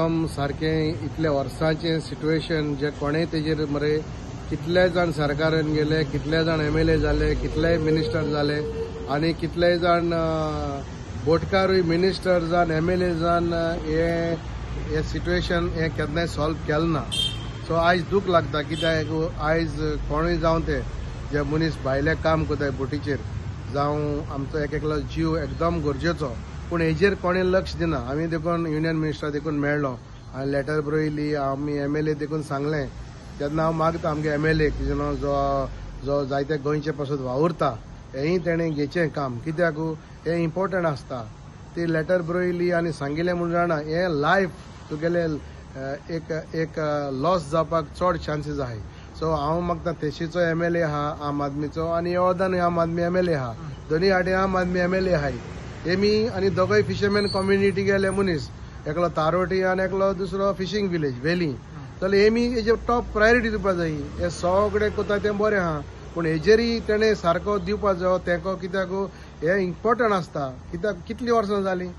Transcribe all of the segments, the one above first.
एकदम सारखें इतल्या वर्सांचें सिट्युएशन जे कोणेय तेजेर मरे कितले जाण सरकारान गेले, कितले जाण MLA जाले, कितलेय मिनिस्टर जाले आनी कितलेय जाण बोटकारूय मिनिस्टर जावन MLA जावन हे सिट्युएशन हे केन्नाय सॉल्व केलें ना. सो आयज दूख लागता कित्याक आयज कोणूय जावं ते जे मनीस भायले काम करताय बोटीचेर जावं आमचो एक एकलो जीव एकदम गरजेचो पूण हेजेर कोणें लक्ष दिना. आमी देखून युनियन मिनिस्टर देखून मेळ्ळो हांवें लेटर बरयली, आमी MLA देखून सांगलें तेन्ना हांव मागता आमगे MLA जो जायते गोंयचे पासून वावुरता हेंय तेणें घेचें काम कित्याक हें इम्पॉर्टंट आसता. ती लेटर बरयली आनी सांगिल्लें म्हूण जाणा हें लायफ तुगेले एक लॉस जावपाक चड चान्सीस आहाय. सो हांव मागता तेशीचो MLA आहा आम आदमीचो आनी अर्दान आम आदमी MLA आहा, दोनी वाटे आम आदमी MLA आहाय. एमी आनी दोगोय फिशरमॅन कम्युनिटी गेले मनीस, एकलो तारोटी आनी एकलो दुसरो फिशींग विलेज वेली, जाल्यार एमी हेजेर टॉप प्रायोरिटी दिवपा जाय. हे सगळे कोता तें बरें आहा पूण हेजेरय तेणें सारको दिवपा जायो तेंको कित्याक हे इम्पॉर्टंट आसता. कित्याक कितलीं वर्सां जालीं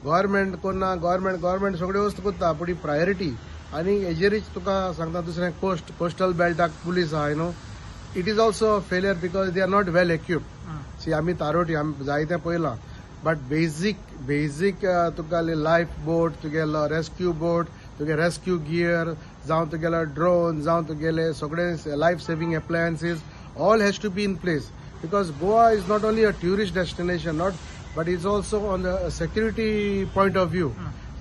गव्हर्मेंट कोन्ना, गव्हर्मेंट सगळे वस्त करता पूण ही प्रायोरिटी आनी हेजेरच तुका सांगता दुसरें कोस्टल बेल्टाक पुलीस आहा न्हू, it is also failure because they are not well equipped. See आमी तारोटी आमी जायतें पळयलां बट बेजीक तुका लायफ बोट, तुगेलो रेस्क्यू बोट, तुगे रेस्क्यू गियर जावं तुगेलो ड्रोन जावं तुगेले सगळे life saving appliances all has to be in place because Goa is not only a tourist destination but is also on the security point of view.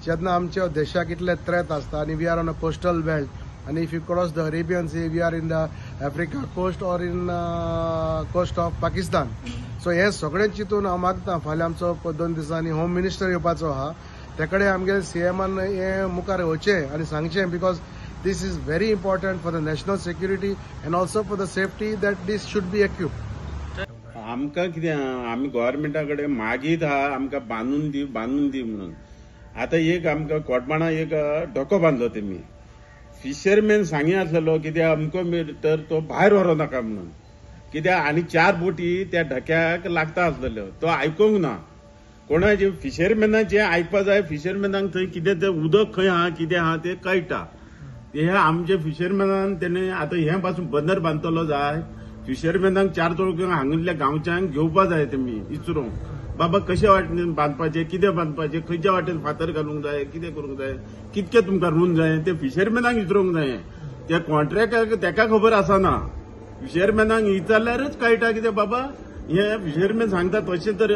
जेन्ना आमच्या देशाक इतले थ्रेट आसता आनी we are on a coastal belt आनी if you cross the Arabian sea we are in the Africa coast or in coast of Pakistan. So हे सगळे चिंतून हांव मागता फाल्यां आमचो 2 दिसांनी होम मिनिस्टर येवपाचो आहा, ते कडेन आमगे CMान हे मुखार येवचें आनी सांगचें because this is very important for the national security and also for the safety that this should be equipped. आमकां कितें आमी गव्हर्मेंटा कडेन मागीत आहा आमकां बांदून दी म्हणून. आतां एक आमकां कोटबाणा एक डोको बांदलो तेमी फिशरमॅन सांगी आसलेलो कित्याक अमको तर तो भायर व्हरो नाका म्हणून कित्याक आनी 4 बोटी त्या ढक्याक लागता आसलेल्यो तो आयकूंक ना. कोणाचे फिशरमॅनाचे आयकपा जाय, फिशरमॅनाक थंय कितें तें उदक खंय आहा कितें आहा तें कळटा. हे आमचे फिशरमॅनान तेणे आतां हे पासून बंदर बांदतलो जाय फिशरमॅनाक 4 चौकांक हांगल्या गांवच्यांक घेवपा जाय तेमी इचरोवंक बाबा कशे वाटेन बांदपाचे, कितें बांदपाचे, खंयच्या वाटेन फातर घालूंक जाय, कितें करूंक जाय, कितके तुमकां रूंक जाय ते फिशरमॅनाक विचारूंक जाय. त्या कॉन्ट्रॅक्टाक तेका खबर आसना, फिशरमॅनाक विचारल्यारच कळटा कितें बाबा हे फिशरमॅन सांगता तशें तर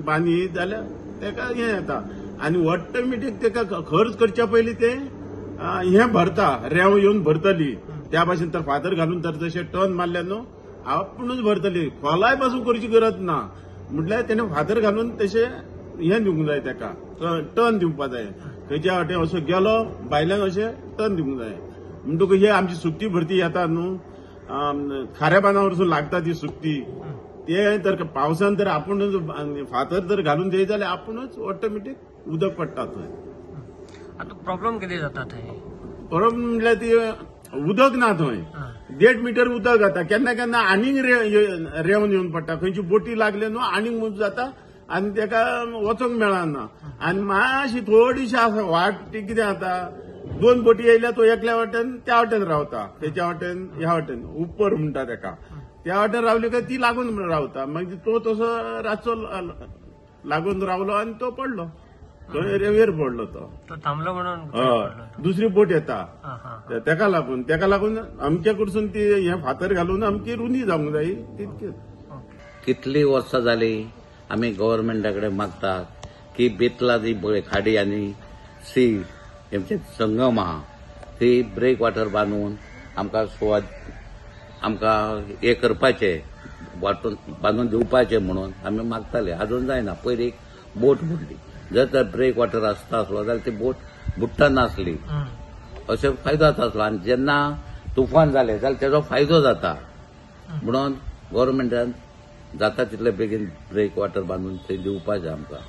बांदी जाल्यार तेका हें येता आनी ऑटोमॅटीक तेका खर्च करच्या पयलीं ते हें भरता, रेंव येवन भरतली त्या भाशेन तर फातर घालून तर जशें टर्न मारले न्हू आपुणूच भरतली, खोलाय पासून करची गरज ना. म्हटल्यार तेणे फातर घालून तशें हें दिवंक जाय तेका टर्न दिवपा जाय. खंयच्या वाटेन असो गेलो भायल्यान अशें टर्न दिवंक जाय. म्हणटकूच हे आमची सुकती भरती येता न्हू खाऱ्या बांदा वरसून लागता ती सुकती ते तर पावसान तर आपुणूच फातर जर घालून जाय जाल्यार आपुणूच ऑटोमॅटीक उदक पडटा थंय. आता प्रॉब्लेम कितें जाता थंय? प्रॉब्लेम म्हटल्यार ती उदक ना थंय 1.5 मीटर उदक जाता केन्ना केन्ना आनीक रेंवन येवन पडटा. खंयची बोटी लागले न्हू आनीक मूज जाता आनी तेका वचोंक मेळना आनी मातशी थोडीशी आसा वाट ती कितें जाता 2 बोटी येयल्या तो एकल्या वाटेन त्या वाटेन रावता, तेच्या वाटेन ह्या वाटेन उपर म्हणटा तेका त्या वाटेन रावली काय ती लागून रावता. मागीर तो तसो रातचो लागून रावलो आनी तो पडलो थंय रेंवेर पडलो तो थांबलो म्हणून. हय दुसरी बोट येता तेका लागून अमके कडसून ती हे फातर घालून अमकी रुंदी जावंक जाय तितकेच. कितली वर्सां जाली आमी गव्हर्मेंटा कडेन मागतात की बेतला ती खाडी आनी सी हेंचे संगम आहा ती ब्रेक वॉटर बांदून आमकां हे करपाचे वाटून बांदून दिवपाचे म्हणून आमी मागताले. आजून जायना. पयलीं बोट बुडली, जर तर ब्रेक वॉटर आसता आसलो जाल्यार ती बोट बुडटा नासली अशें फायदो जाता आसलो आनी जेन्ना तुफान जालें जाल्यार तेजो फायदो जाता म्हणून गव्हर्मेंटान जाता तितले बेगीन ब्रेक वॉटर बांदून थंय दिवपाचें आमकां.